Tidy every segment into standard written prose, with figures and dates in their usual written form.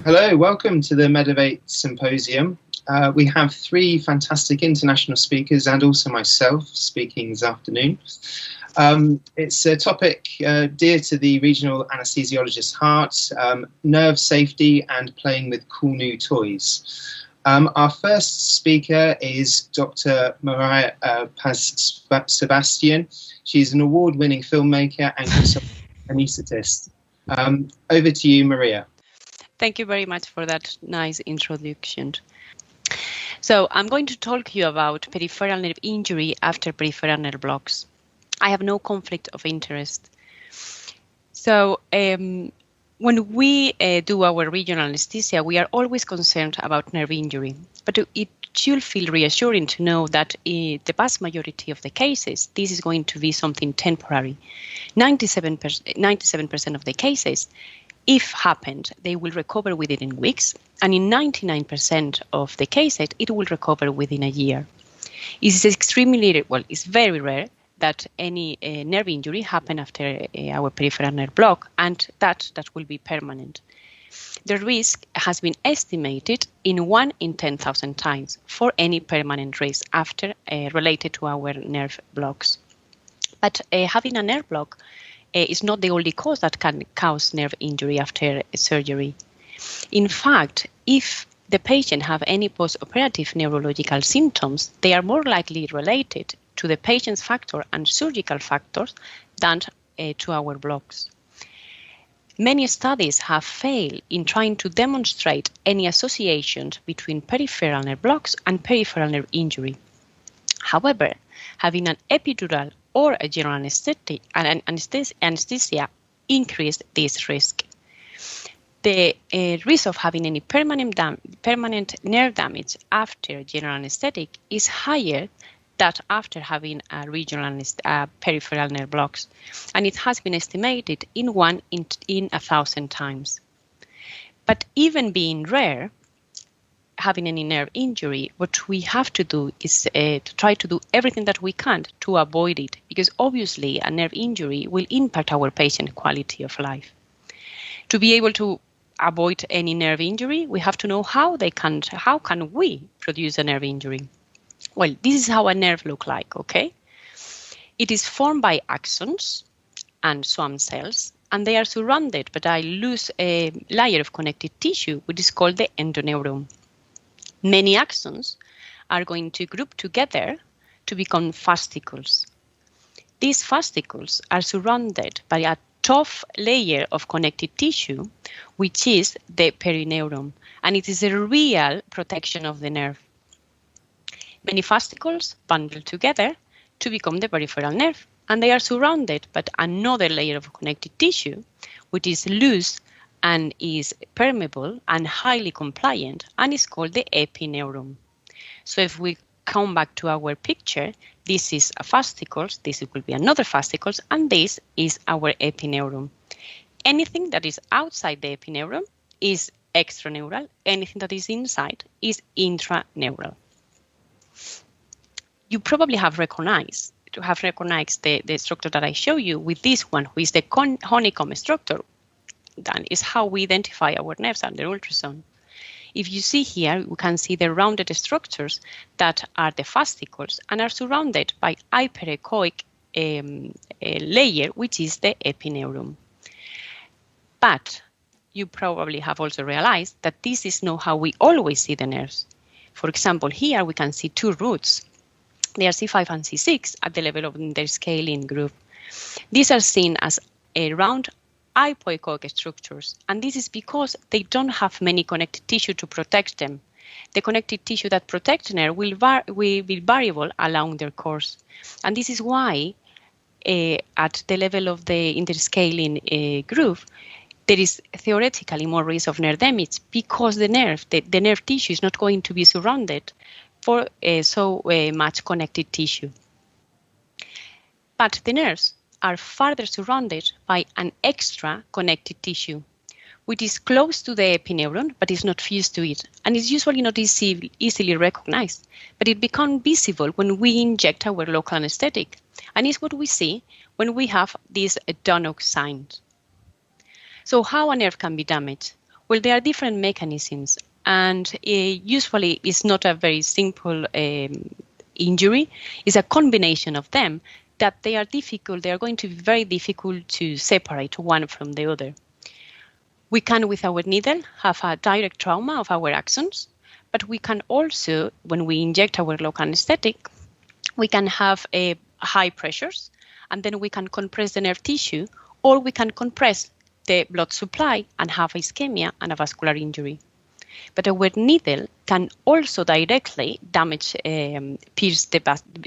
Hello, welcome to the Medovate Symposium. We have three fantastic international speakers and also myself speaking this afternoon. It's a topic dear to the regional anaesthesiologist's heart, nerve safety and playing with cool new toys. Our first speaker is Dr. Maria Paz Sebastian. She's an award-winning filmmaker and anaesthetist. Over to you, Maria. Thank you very much for that nice introduction. So I'm going to talk to you about peripheral nerve injury after peripheral nerve blocks. I have no conflict of interest. So when we do our regional anesthesia, we are always concerned about nerve injury, but it should feel reassuring to know that in the vast majority of the cases, this is going to be something temporary. 97% of the cases, if happened, they will recover within weeks, and in 99% of the cases, it will recover within a year. It's it's very rare that any nerve injury happen after our peripheral nerve block, and that will be permanent. The risk has been estimated in 1 in 10,000 times for any permanent risk after related to our nerve blocks. But having a nerve block is not the only cause that can cause nerve injury after surgery. In fact, if the patient have any post-operative neurological symptoms, they are more likely related to the patient's factor and surgical factors than to our blocks. Many studies have failed in trying to demonstrate any associations between peripheral nerve blocks and peripheral nerve injury. However, having an epidural or a general anesthesia increased this risk. The risk of having any permanent nerve damage after general anesthetic is higher than after having a regional peripheral nerve blocks, and it has been estimated in 1 in 1,000 times. But even being rare, having any nerve injury, what we have to do is to try to do everything that we can to avoid it, because obviously a nerve injury will impact our patient quality of life. To be able to avoid any nerve injury, we have to know how can we produce a nerve injury. Well, this is how a nerve looks like, okay? It is formed by axons and swarm cells, and they are surrounded by a loose layer of connective tissue, which is called the endoneuron. Many axons are going to group together to become fascicles. These fascicles are surrounded by a tough layer of connective tissue, which is the perineuron, and it is a real protection of the nerve. Many fascicles bundle together to become the peripheral nerve, and they are surrounded by another layer of connective tissue, which is loose and is permeable and highly compliant, and is called the Epi Neuron. So if we come back to our picture, this is a fascicles, this will be another fascicles, and this is our Epi Neuron. Anything that is outside the Epi Neuron is extraneural, anything that is inside is intraneural. You probably have recognized the structure that I show you with this one, which is the honeycomb structure. That is how we identify our nerves under ultrasound. If you see here, we can see the rounded structures that are the fascicles and are surrounded by hyperechoic layer, which is the epineuron. But you probably have also realized that this is not how we always see the nerves. For example, here we can see two roots. They are C5 and C6 at the level of their scaling group. These are seen as a round hypoechoic structures, and this is because they don't have many connective tissue to protect them. The connective tissue that protects nerve will be variable along their course, and this is why at the level of the interscaling groove, there is theoretically more risk of nerve damage because the nerve tissue is not going to be surrounded for so much connective tissue. But the nerves are further surrounded by an extra connective tissue, which is close to the epineuron but is not fused to it, and is usually not easily recognized, but it becomes visible when we inject our local anesthetic, and is what we see when we have these Donnock signs. So how a nerve can be damaged? Well, there are different mechanisms, and usually it's not a very simple injury. It's a combination of them that they are difficult. They are going to be very difficult to separate one from the other. We can, with our needle, have a direct trauma of our axons, but we can also, when we inject our local anesthetic, we can have high pressures, and then we can compress the nerve tissue, or we can compress the blood supply and have ischemia and a vascular injury. But our needle can also directly damage, pierce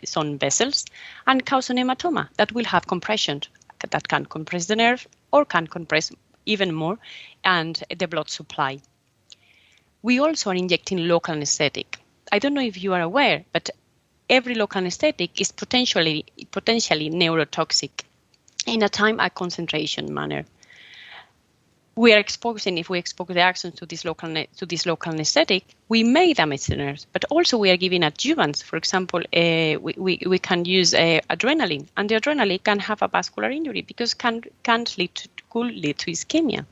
some vessels and cause an hematoma that will have compression, that can compress the nerve or can compress even more and the blood supply. We also are injecting local anesthetic. I don't know if you are aware, but every local anesthetic is potentially neurotoxic in a time and concentration manner. We are exposing, if we expose the axons to this local anesthetic, we may damage the nerves, but also we are giving adjuvants. For example, we can use adrenaline, and the adrenaline can have a vascular injury because could lead to ischemia.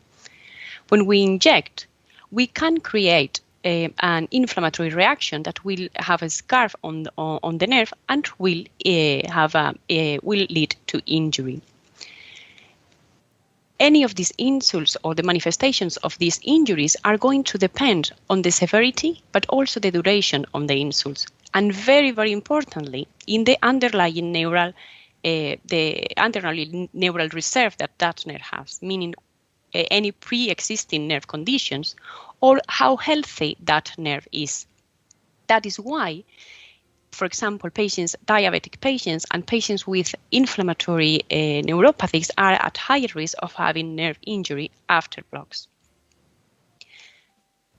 When we inject, we can create an inflammatory reaction that will have a scar on the nerve and will lead to injury. Any of these insults or the manifestations of these injuries are going to depend on the severity, but also the duration of the insults. And very, very importantly, in the underlying neural reserve that nerve has, meaning any pre-existing nerve conditions or how healthy that nerve is. That is why, for example, diabetic patients and patients with inflammatory neuropathies are at higher risk of having nerve injury after blocks.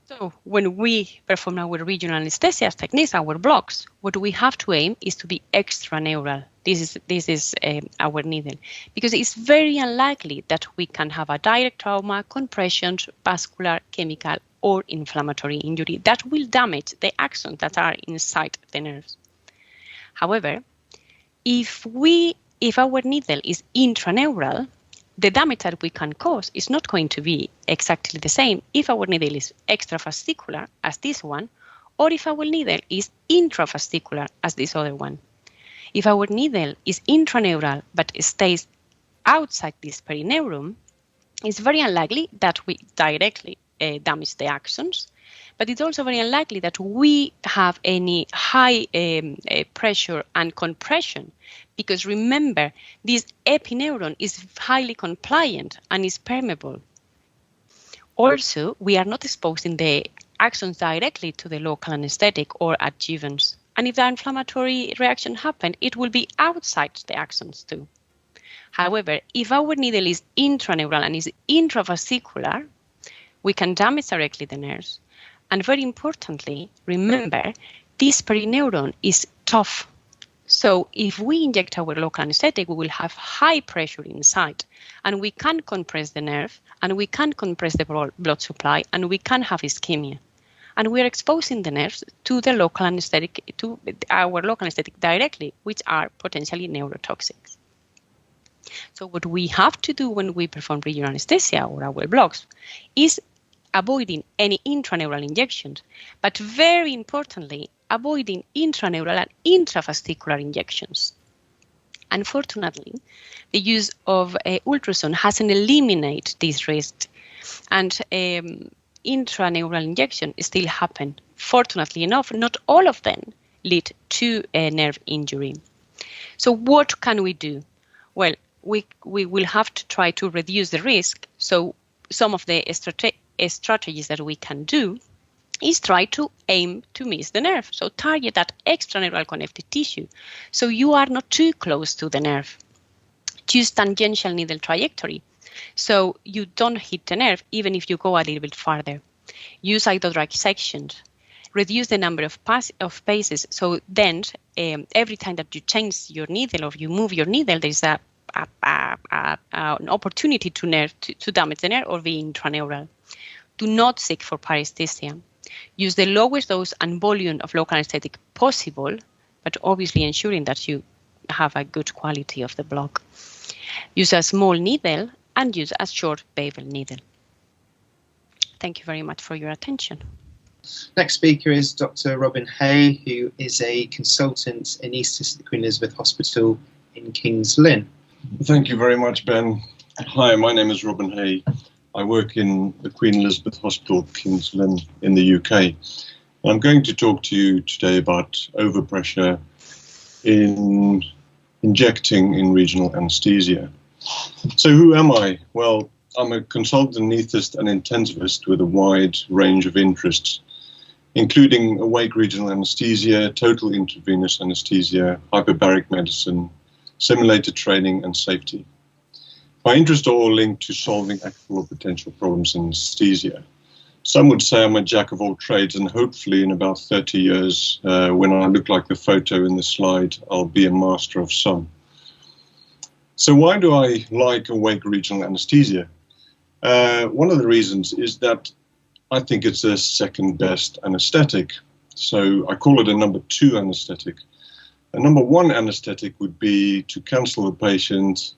So when we perform our regional anesthesia techniques, our blocks, what we have to aim is to be extraneural. This is our needle, because it's very unlikely that we can have a direct trauma, compression, vascular, chemical, or inflammatory injury that will damage the axons that are inside the nerves. However, if our needle is intraneural, the damage that we can cause is not going to be exactly the same if our needle is extravascular as this one, or if our needle is intravascular as this other one. If our needle is intraneural but stays outside this perineuron, it's very unlikely that we directly damage the axons, but it's also very unlikely that we have any high pressure and compression, because remember, this Epi Neuron is highly compliant and is permeable. Also, we are not exposing the axons directly to the local anesthetic or adjuvants. And if the inflammatory reaction happens, it will be outside the axons too. However, if our needle is intraneural and is intravascular, we can damage directly the nerves. And very importantly, remember, this perineuron is tough. So if we inject our local anesthetic, we will have high pressure inside, and we can compress the nerve, and we can compress the blood supply, and we can have ischemia. And we are exposing the nerves to the local anesthetic, to our local anesthetic directly, which are potentially neurotoxic. So what we have to do when we perform regional anesthesia or our blocks is avoiding any intraneural injections, but very importantly, avoiding intraneural and intravascular injections. Unfortunately, the use of ultrasound hasn't eliminated this risk, and intraneural injection still happen. Fortunately enough, not all of them lead to a nerve injury. So what can we do? Well, we will have to try to reduce the risk. So some of the strategies that we can do is try to aim to miss the nerve. So target that extraneural connective tissue, so you are not too close to the nerve. Choose tangential needle trajectory, so you don't hit the nerve even if you go a little bit farther. Use isodrag sections. Reduce the number of paces, so then every time that you change your needle or you move your needle, there's an opportunity to damage the nerve or be intraneural. Do not seek for paresthesia. Use the lowest dose and volume of local anesthetic possible, but obviously ensuring that you have a good quality of the block. Use a small needle and use a short bevel needle. Thank you very much for your attention. Next speaker is Dr. Robin Heij, who is a consultant anaesthetist at the Queen Elizabeth Hospital in King's Lynn. Thank you very much, Ben. Hi, my name is Robin Heij. I work in the Queen Elizabeth Hospital, King's Lynn in the UK. I'm going to talk to you today about overpressure in injecting in regional anaesthesia. So who am I? Well, I'm a consultant anaesthetist and intensivist with a wide range of interests, including awake regional anaesthesia, total intravenous anaesthesia, hyperbaric medicine, simulated training and safety. My interests are all linked to solving actual or potential problems in anaesthesia. Some would say I'm a jack of all trades, and hopefully in about 30 years, when I look like the photo in the slide, I'll be a master of some. So why do I like awake regional anaesthesia? One of the reasons is that I think it's a second best anaesthetic. So I call it a number 2 anaesthetic. A number 1 anaesthetic would be to cancel the patient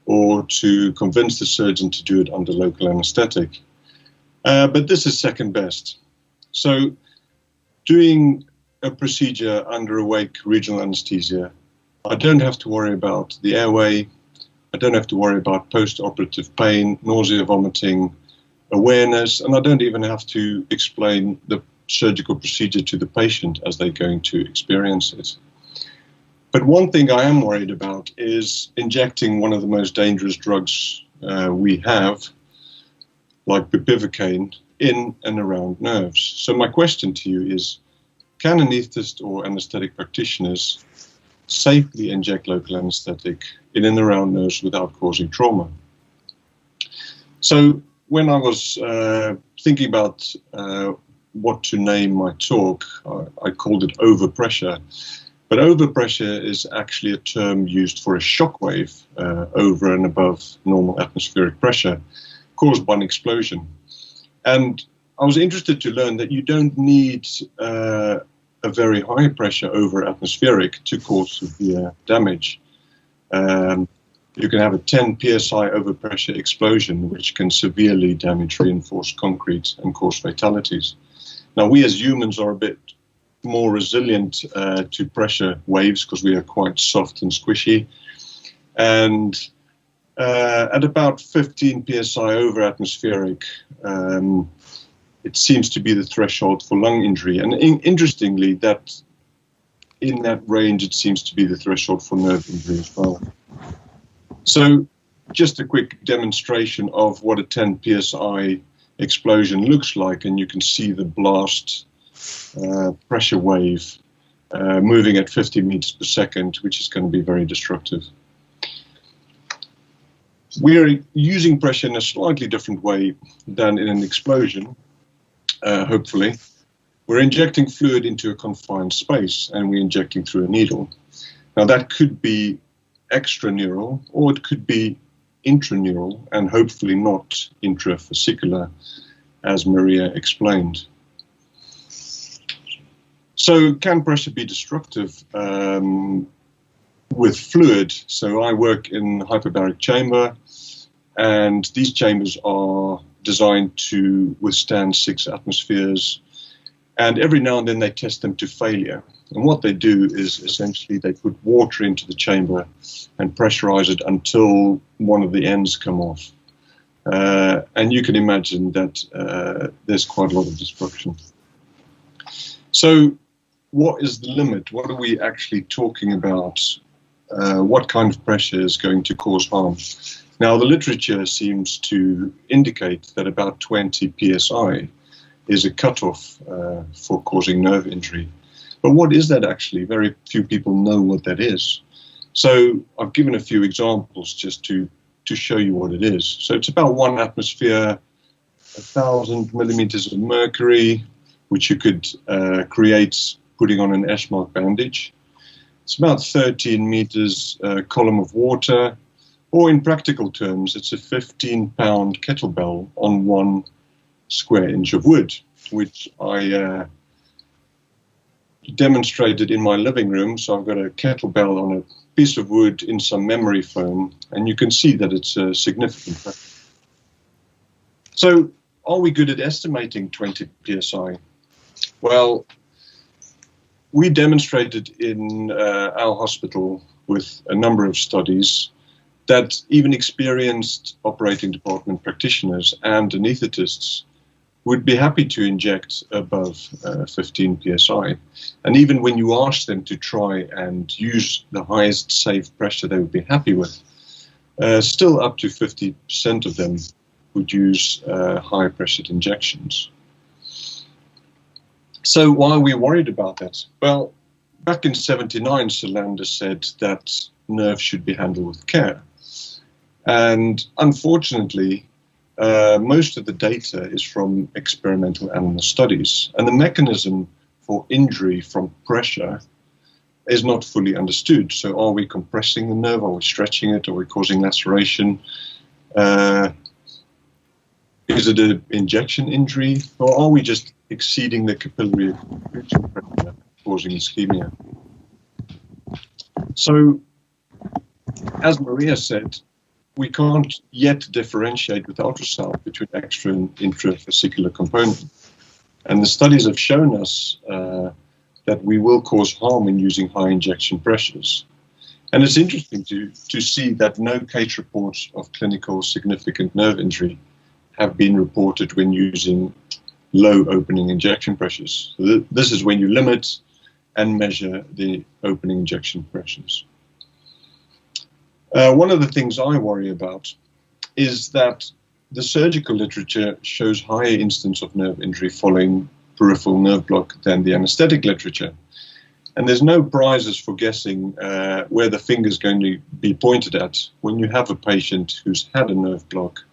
or to convince the surgeon to do it under local anaesthetic. But this is second best. So doing a procedure under awake regional anaesthesia, I don't have to worry about the airway, I don't have to worry about post-operative pain, nausea, vomiting, awareness, and I don't even have to explain the surgical procedure to the patient as they're going to experience it. But one thing I am worried about is injecting one of the most dangerous drugs we have, like bupivacaine, in and around nerves. So my question to you is, can anaesthetists or anaesthetic practitioners safely inject local anaesthetic in and around nerves without causing trauma? So when I was thinking about what to name my talk, I called it overpressure. But overpressure is actually a term used for a shock wave over and above normal atmospheric pressure caused by an explosion. And I was interested to learn that you don't need a very high pressure over atmospheric to cause severe damage. You can have a 10 psi overpressure explosion, which can severely damage reinforced concrete and cause fatalities. Now, we as humans are a bit more resilient to pressure waves because we are quite soft and squishy. And at about 15 psi over atmospheric, it seems to be the threshold for lung injury. And interestingly, that in that range, it seems to be the threshold for nerve injury as well. So just a quick demonstration of what a 10 psi explosion looks like, and you can see the blast pressure wave moving at 50 meters per second, which is going to be very destructive. We're using pressure in a slightly different way than in an explosion, hopefully. We're injecting fluid into a confined space, and we're injecting through a needle. Now that could be extraneural, or it could be intraneural, and hopefully not intravesicular, as Maria explained. So can pressure be destructive with fluid? So I work in hyperbaric chamber, and these chambers are designed to withstand 6 atmospheres, and every now and then they test them to failure. And what they do is essentially they put water into the chamber and pressurize it until one of the ends come off. And you can imagine that there's quite a lot of destruction. So what is the limit? What are we actually talking about? What kind of pressure is going to cause harm? Now, the literature seems to indicate that about 20 psi is a cutoff for causing nerve injury. But what is that actually? Very few people know what that is. So I've given a few examples just to show you what it is. So it's about 1 atmosphere, 1,000 millimeters of mercury, which you could create putting on an S-mark bandage. It's about 13 meters column of water, or in practical terms, it's a 15-pound kettlebell on 1 square inch of wood, which I demonstrated in my living room. So I've got a kettlebell on a piece of wood in some memory foam, and you can see that it's a significant pressure. So are we good at estimating 20 psi? Well, we demonstrated in our hospital with a number of studies that even experienced operating department practitioners and anaesthetists would be happy to inject above 15 psi. And even when you ask them to try and use the highest safe pressure they would be happy with, still up to 50% of them would use high pressured injections. So why are we worried about that? Well, back in '79, Solander said that nerves should be handled with care. And unfortunately, most of the data is from experimental animal studies. And the mechanism for injury from pressure is not fully understood. So are we compressing the nerve? Are we stretching it? Are we causing laceration? Is it an injection injury? Or are we just exceeding the capillary pressure, causing ischemia? So, as Maria said, we can't yet differentiate with ultrasound between extra and intravesicular component. And the studies have shown us that we will cause harm in using high injection pressures. And it's interesting to see that no case reports of clinical significant nerve injury have been reported when using low opening injection pressures. So this is when you limit and measure the opening injection pressures. One of the things I worry about is that the surgical literature shows higher instance of nerve injury following peripheral nerve block than the anesthetic literature. And there's no prizes for guessing where the finger is going to be pointed at when you have a patient who's had a nerve block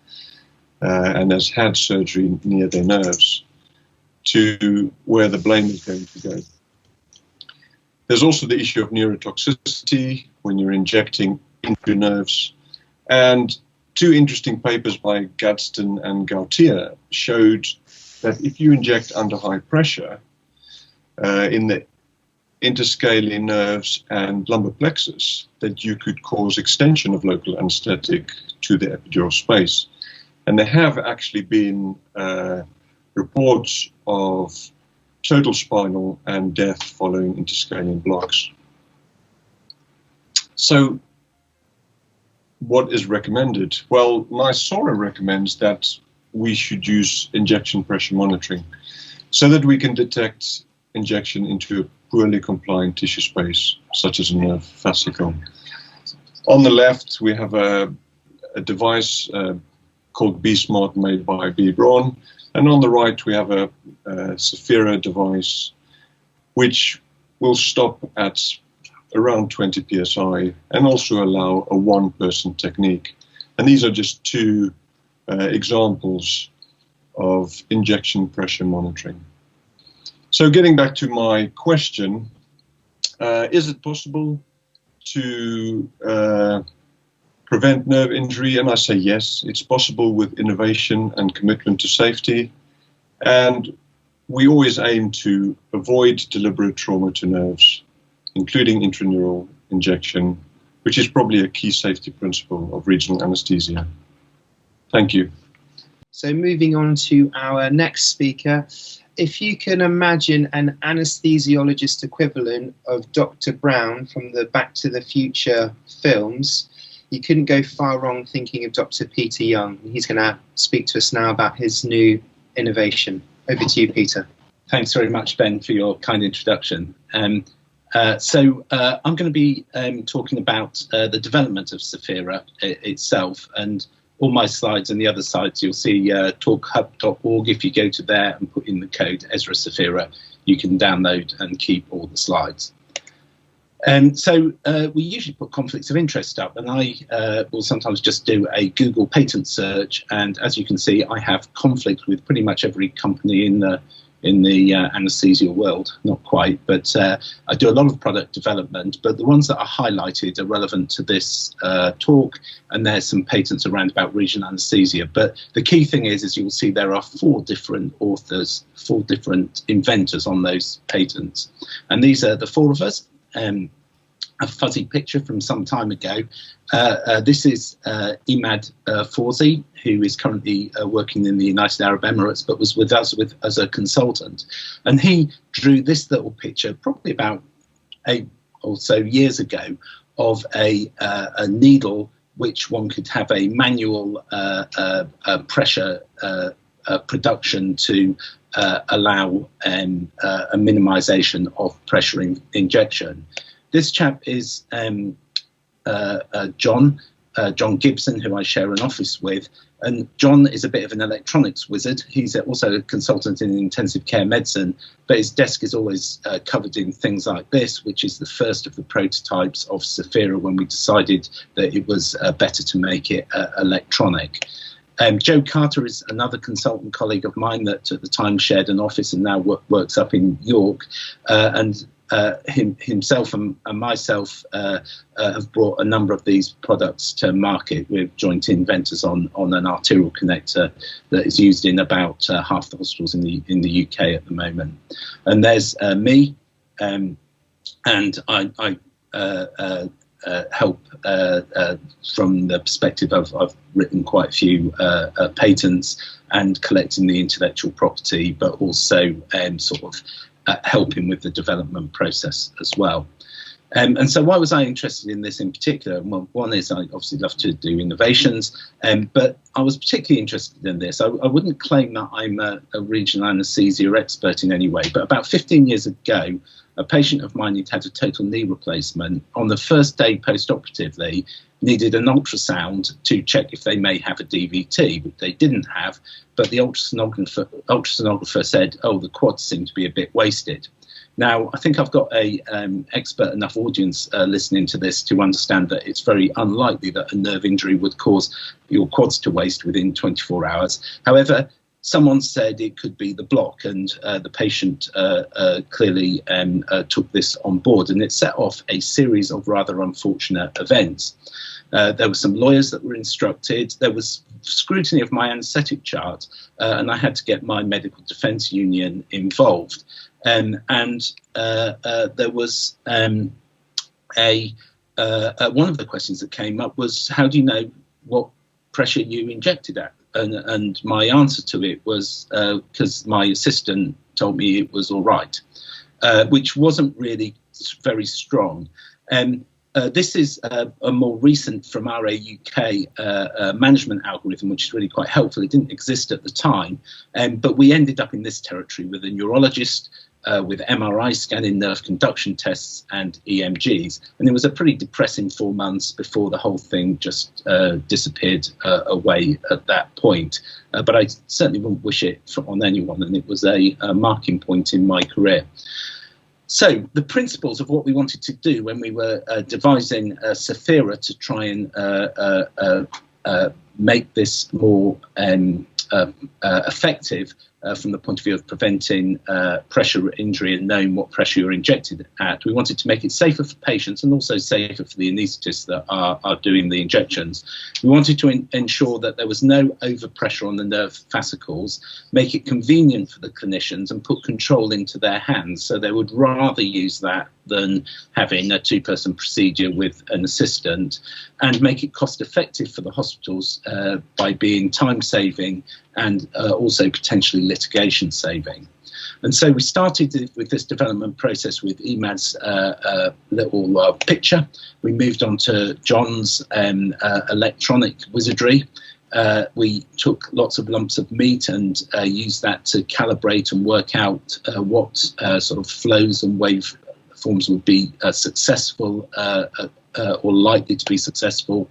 and has had surgery near their nerves to where the blame is going to go. There's also the issue of neurotoxicity when you're injecting into nerves. And two interesting papers by Gadsden and Gautier showed that if you inject under high pressure in the interscalene nerves and lumbar plexus, that you could cause extension of local anesthetic to the epidural space. And there have actually been reports of total spinal and death following interscalene blocks. So what is recommended? Well, NISORA recommends that we should use injection pressure monitoring so that we can detect injection into a poorly compliant tissue space, such as a nerve fascicle. On the left, we have a device called B-Smart made by B. Braun. And on the right, we have a SAFIRA device, which will stop at around 20 psi and also allow a one-person technique. And these are just two examples of injection pressure monitoring. So getting back to my question, is it possible to prevent nerve injury? And I say yes, it's possible with innovation and commitment to safety. And we always aim to avoid deliberate trauma to nerves, including intraneural injection, which is probably a key safety principle of regional anesthesia. Thank you. So moving on to our next speaker, if you can imagine an anesthesiologist equivalent of Dr. Brown from the Back to the Future films, you couldn't go far wrong thinking of Dr. Peter Young. He's going to speak to us now about his new innovation. Over to you, Peter. Thanks very much, Ben, for your kind introduction. So I'm going to be talking about the development of SAFIRA itself, and all my slides and the other slides you'll see talkhub.org. If you go to there and put in the code ESRA SAFIRA, you can download and keep all the slides. So we usually put conflicts of interest up, and I will sometimes just do a Google patent search, and as you can see, I have conflict with pretty much every company in the anesthesia world. Not quite, but I do a lot of product development, but the ones that are highlighted are relevant to this talk, and there's some patents around about regional anesthesia. But the key thing is you'll see there are 4 different authors, 4 different inventors on those patents, and these are the 4 of us. a fuzzy picture from some time ago. This is Imad Fawzi, who is currently working in the United Arab Emirates, but was with us as a consultant. And he drew this little picture probably about 8 or so years ago of a needle which one could have a manual pressure production to allow a minimization of pressure injection. This chap is John Gibson, who I share an office with. And John is a bit of an electronics wizard. He's also a consultant in intensive care medicine, but his desk is always covered in things like this, which is the first of the prototypes of SAFIRA when we decided that it was better to make it electronic. Joe Carter is another consultant colleague of mine that at the time shared an office and now works up in York. Himself and myself have brought a number of these products to market. We're joint inventors on an arterial connector that is used in about half the hospitals in the UK at the moment. And there's me, and I help from the perspective of I've written quite a few patents and collecting the intellectual property, but also sort of helping with the development process as well. And so why was I interested in this in particular? Well, one is I obviously love to do innovations, but I was particularly interested in this. I wouldn't claim that I'm a regional anaesthesia expert in any way, but about 15 years ago, a patient of mine who'd had a total knee replacement on the first day post-operatively needed an ultrasound to check if they may have a DVT, which they didn't have, but the ultrasonographer said, oh, the quads seem to be a bit wasted. Now, I think I've got a expert enough audience listening to this to understand that it's very unlikely that a nerve injury would cause your quads to waste within 24 hours. However, someone said it could be the block, and the patient clearly took this on board, and it set off a series of rather unfortunate events. There were some lawyers that were instructed. There was scrutiny of my anaesthetic chart, and I had to get my medical defence union involved. And there was one of the questions that came up was, how do you know what pressure you injected at? And my answer to it was because my assistant told me it was all right, which wasn't really very strong. This is a more recent from our UK management algorithm, which is really quite helpful. It didn't exist at the time, but we ended up in this territory with a neurologist, with MRI scanning, nerve conduction tests and EMGs. And it was a pretty depressing 4 months before the whole thing just disappeared away at that point. But I certainly wouldn't wish it on anyone, and it was a marking point in my career. So the principles of what we wanted to do when we were devising SAFIRA to try and make this more effective from the point of view of preventing pressure injury and knowing what pressure you're injected at. We wanted to make it safer for patients and also safer for the anaesthetists that are doing the injections. We wanted to ensure that there was no overpressure on the nerve fascicles, make it convenient for the clinicians and put control into their hands, so they would rather use that than having a two-person procedure with an assistant, and make it cost-effective for the hospitals by being time-saving and also potentially litigation-saving. And so we started with this development process with Imad's little picture. We moved on to John's electronic wizardry. We took lots of lumps of meat and used that to calibrate and work out what sort of flows and waveforms would be successful or likely to be successful.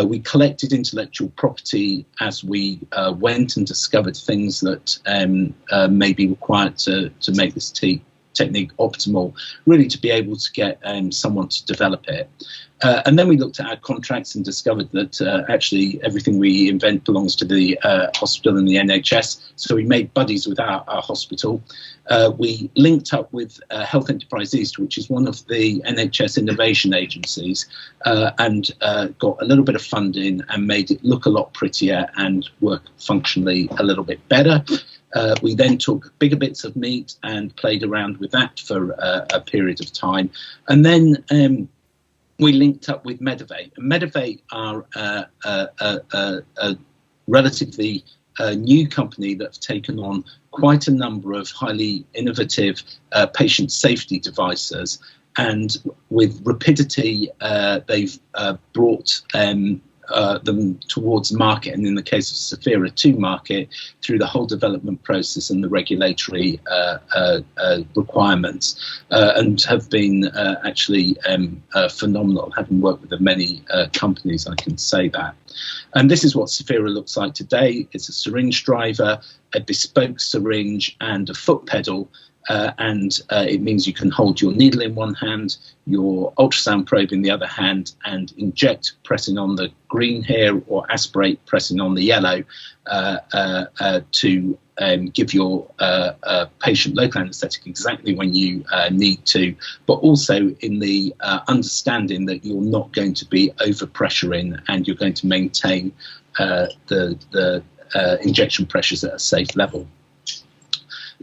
We collected intellectual property as we went and discovered things that may be required to make this technique optimal, really to be able to get someone to develop it. And then we looked at our contracts and discovered that actually everything we invent belongs to the hospital and the NHS. So we made buddies with our hospital. We linked up with Health Enterprise East, which is one of the NHS innovation agencies, and got a little bit of funding and made it look a lot prettier and work functionally a little bit better. We then took bigger bits of meat and played around with that for a period of time. And then we linked up with Medovate. And Medovate are a relatively new company that have taken on quite a number of highly innovative patient safety devices, and with rapidity they've brought them towards market, and in the case of SAFIRA to market, through the whole development process and the regulatory requirements, and have been actually phenomenal. Having worked with many companies, I can say that. And this is what SAFIRA looks like today. It's a syringe driver, a bespoke syringe, and a foot pedal. And it means you can hold your needle in one hand, your ultrasound probe in the other hand, and inject pressing on the green here, or aspirate pressing on the yellow, to give your patient local anaesthetic exactly when you need to, but also in the understanding that you're not going to be overpressuring, and you're going to maintain the injection pressures at a safe level.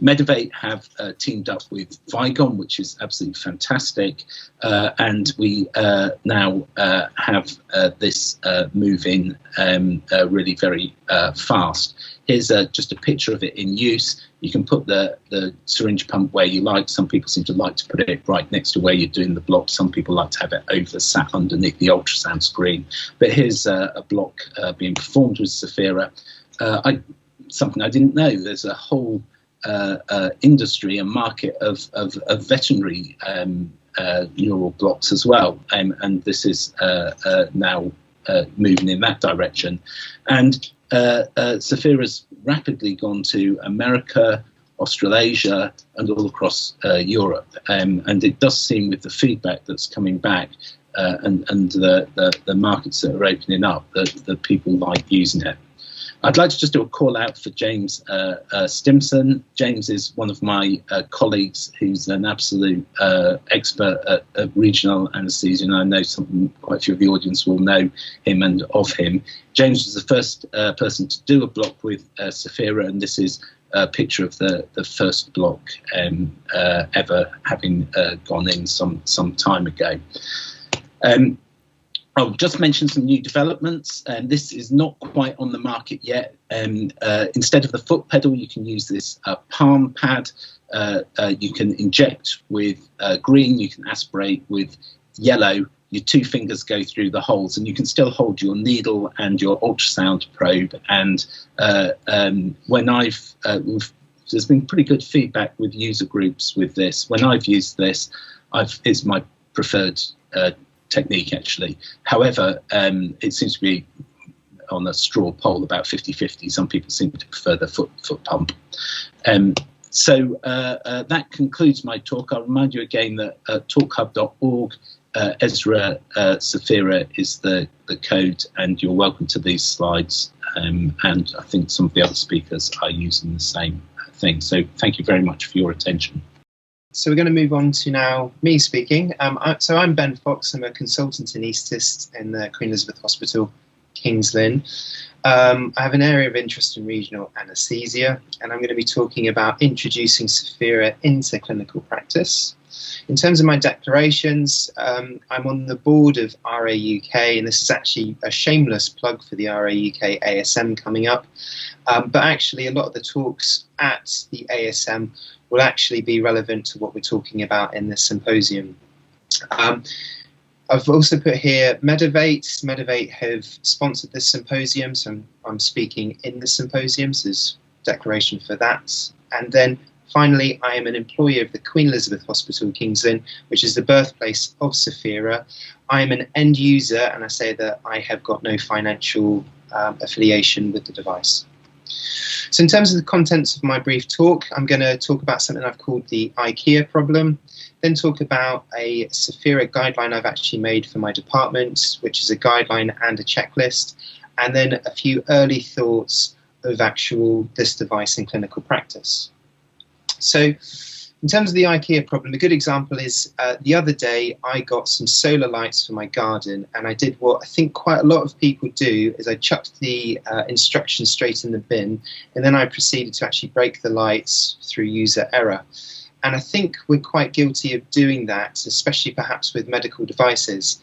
Medovate have teamed up with Vigon, which is absolutely fantastic, and we now have this moving really very fast. Here's just a picture of it in use. You can put the syringe pump where you like. Some people seem to like to put it right next to where you're doing the block. Some people like to have it over, sat underneath the ultrasound screen. But here's a block being performed with SAFIRA. Something I didn't know, there's a whole industry and market of veterinary neural blocks as well, and this is now moving in that direction. And SAFIRA's rapidly gone to America, Australasia, and all across Europe, and it does seem, with the feedback that's coming back and the markets that are opening up, that people like using it. I'd like to just do a call out for James Stimson. James is one of my colleagues who's an absolute expert at regional anaesthesia, and I know quite a few of the audience will know him and of him. James was the first person to do a block with SAFIRA, and this is a picture of the first block ever having gone in some time ago. I'll just mention some new developments. This is not quite on the market yet. Instead of the foot pedal, you can use this palm pad. You can inject with green, you can aspirate with yellow. Your two fingers go through the holes, and you can still hold your needle and your ultrasound probe. And when there's been pretty good feedback with user groups with this. When I've used this, it's my preferred technique, actually. However, it seems to be on a straw poll about 50-50. Some people seem to prefer the foot pump. So that concludes my talk. I'll remind you again that talkhub.org, ESRA SAFIRA is the code, and you're welcome to these slides. And I think some of the other speakers are using the same thing. So thank you very much for your attention. So we're going to move on to now me speaking. So I'm Ben Fox. I'm a consultant anaesthetist in the Queen Elizabeth Hospital, King's Lynn. I have an area of interest in regional anaesthesia, and I'm going to be talking about introducing SAFIRA into clinical practice. In terms of my declarations, I'm on the board of RA UK, and this is actually a shameless plug for the RA UK ASM coming up. But actually, a lot of the talks at the ASM will actually be relevant to what we're talking about in this symposium. I've also put here Medovate. Medovate have sponsored this symposium, so I'm speaking in the symposium, so there's a declaration for that. And then finally, I am an employee of the Queen Elizabeth Hospital, King's Lynn, which is the birthplace of SAFIRA. I am an end user, and I say that I have got no financial affiliation with the device. So in terms of the contents of my brief talk, I'm going to talk about something I've called the IKEA problem, then talk about a SAFIRA guideline I've actually made for my department, which is a guideline and a checklist, and then a few early thoughts of this device in clinical practice. So in terms of the IKEA problem, a good example is the other day I got some solar lights for my garden, and I did what I think quite a lot of people do, is I chucked the instructions straight in the bin, and then I proceeded to actually break the lights through user error. And I think we're quite guilty of doing that, especially perhaps with medical devices.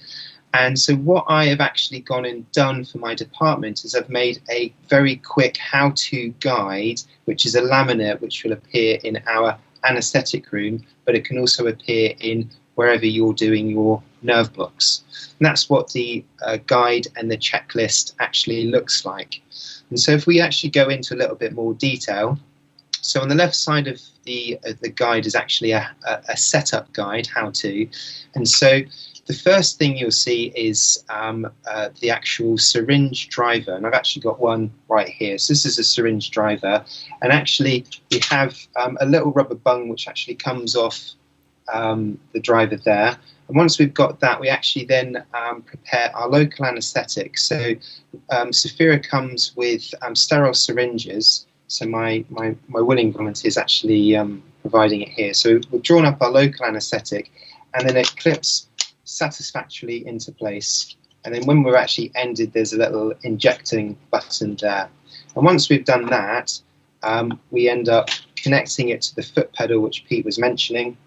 And so what I have actually gone and done for my department is I've made a very quick how-to guide, which is a laminate which will appear in our anaesthetic room, but it can also appear in wherever you're doing your nerve blocks. And that's what the guide and the checklist actually looks like. And so if we actually go into a little bit more detail, so on the left side of the guide is actually a setup guide, how to. And so the first thing you'll see is the actual syringe driver, and I've actually got one right here. So this is a syringe driver, and actually we have a little rubber bung which actually comes off the driver there. And once we've got that, we actually then prepare our local anaesthetic. So SAFIRA comes with sterile syringes. So my willing volunteer is actually providing it here. So we've drawn up our local anaesthetic, and then it clips satisfactorily into place. And then when we're actually ended, there's a little injecting button there. And once we've done that, we end up connecting it to the foot pedal, which Pete was mentioning.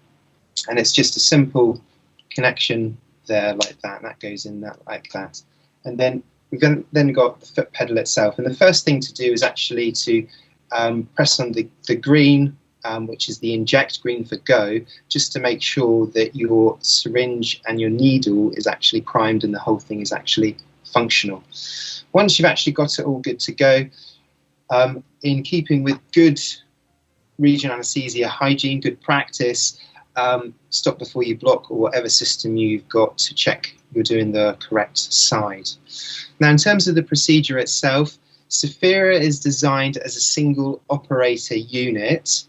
And it's just a simple connection there like that. That goes in that like that. And then we've then got the foot pedal itself. And the first thing to do is actually to press on the green, which is the inject, green for go, just to make sure that your syringe and your needle is actually primed and the whole thing is actually functional. Once you've actually got it all good to go, in keeping with good regional anaesthesia hygiene, good practice, stop before you block, or whatever system you've got to check you're doing the correct side. Now, in terms of the procedure itself, SAFIRA is designed as a single operator unit,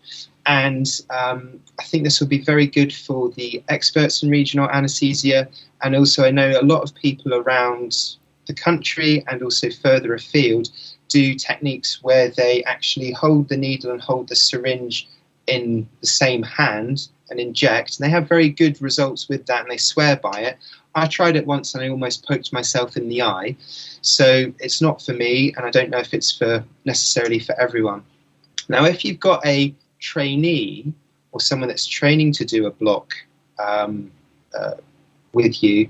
and I think this will be very good for the experts in regional anaesthesia, and also I know a lot of people around the country and also further afield do techniques where they actually hold the needle and hold the syringe in the same hand and inject, and they have very good results with that and they swear by it. I tried it once and I almost poked myself in the eye, so it's not for me, and I don't know if it's necessarily for everyone. Now, if you've got a trainee or someone that's training to do a block with you,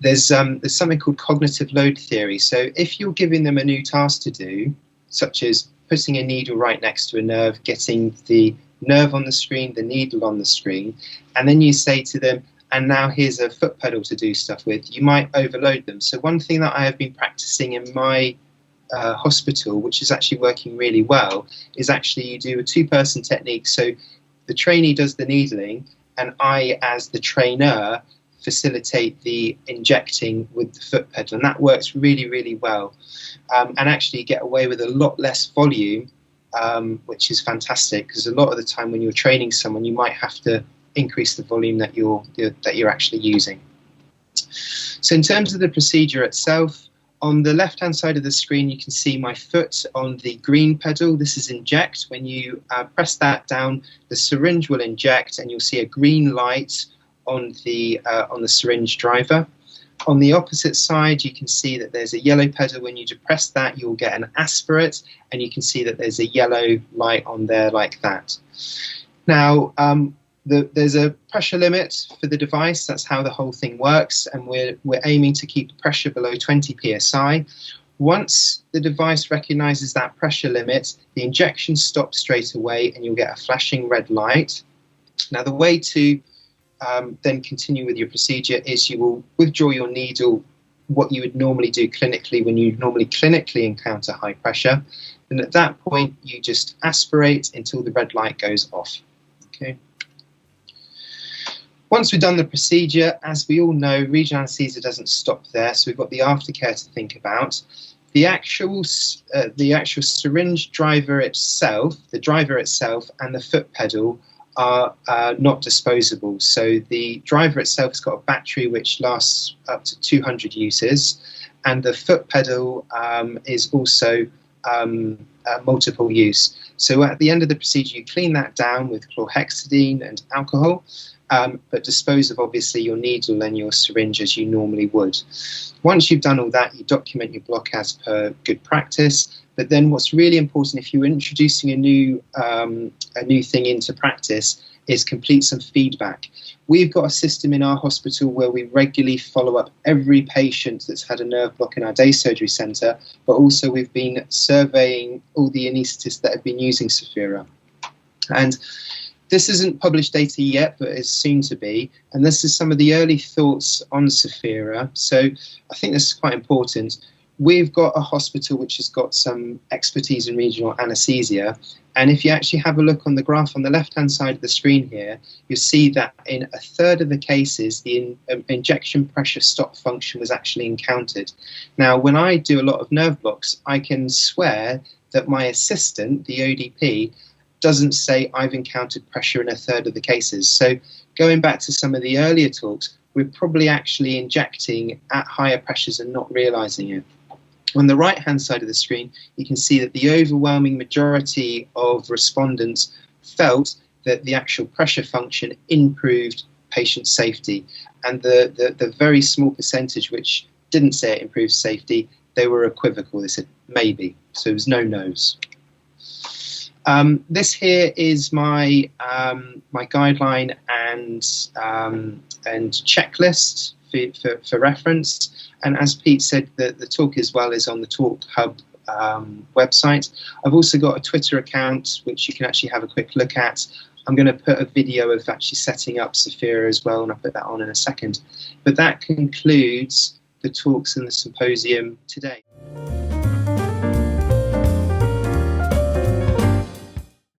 there's something called cognitive load theory. So if you're giving them a new task to do, such as putting a needle right next to a nerve, getting the nerve on the screen, the needle on the screen, and then you say to them, and now here's a foot pedal to do stuff with, you might overload them. So one thing that I have been practicing in my hospital, which is actually working really well, is actually you do a two-person technique. So the trainee does the needling, and I, as the trainer, facilitate the injecting with the foot pedal, and that works really, really well. And actually you get away with a lot less volume, which is fantastic, because a lot of the time when you're training someone, you might have to increase the volume that you're actually using. So in terms of the procedure itself, on the left-hand side of the screen, you can see my foot on the green pedal. This is inject. When you press that down, the syringe will inject, and you'll see a green light on the syringe driver. On the opposite side, you can see that there's a yellow pedal. When you depress that, you'll get an aspirate, and you can see that there's a yellow light on there like that. Now, there's a pressure limit for the device. That's how the whole thing works, and we're aiming to keep the pressure below 20 psi. Once the device recognizes that pressure limit, the injection stops straight away, and you'll get a flashing red light. Now, the way to then continue with your procedure is you will withdraw your needle, what you would normally do clinically when you normally clinically encounter high pressure, and at that point you just aspirate until the red light goes off. Okay. Once we've done the procedure, as we all know, regional anaesthesia doesn't stop there, so we've got the aftercare to think about. The actual syringe driver itself, and the foot pedal are not disposable. So the driver itself has got a battery which lasts up to 200 uses, and the foot pedal is also multiple use. So at the end of the procedure, you clean that down with chlorhexidine and alcohol, but dispose of obviously your needle and your syringe as you normally would. Once you've done all that, you document your block as per good practice. But then what's really important, if you're introducing a new thing into practice, is complete some feedback. We've got a system in our hospital where we regularly follow up every patient that's had a nerve block in our day surgery centre, but also we've been surveying all the anaesthetists that have been using SAFIRA. And this isn't published data yet, but is soon to be. And this is some of the early thoughts on SAFIRA. So I think this is quite important. We've got a hospital which has got some expertise in regional anaesthesia. And if you actually have a look on the graph on the left-hand side of the screen here, you'll see that in a third of the cases, the injection pressure stop function was actually encountered. Now, when I do a lot of nerve blocks, I can swear that my assistant, the ODP, doesn't say I've encountered pressure in a third of the cases. So going back to some of the earlier talks, we're probably actually injecting at higher pressures and not realising it. On the right-hand side of the screen, you can see that the overwhelming majority of respondents felt that the actual pressure function improved patient safety. And the very small percentage which didn't say it improved safety, they were equivocal. They said maybe. So it was no no's. This here is my my guideline and checklist for reference. And as Pete said, the talk as well is on the Talk Hub website. I've also got a Twitter account which you can actually have a quick look at. I'm going to put a video of actually setting up SAFIRA as well, and I'll put that on in a second. But that concludes the talks in the symposium today.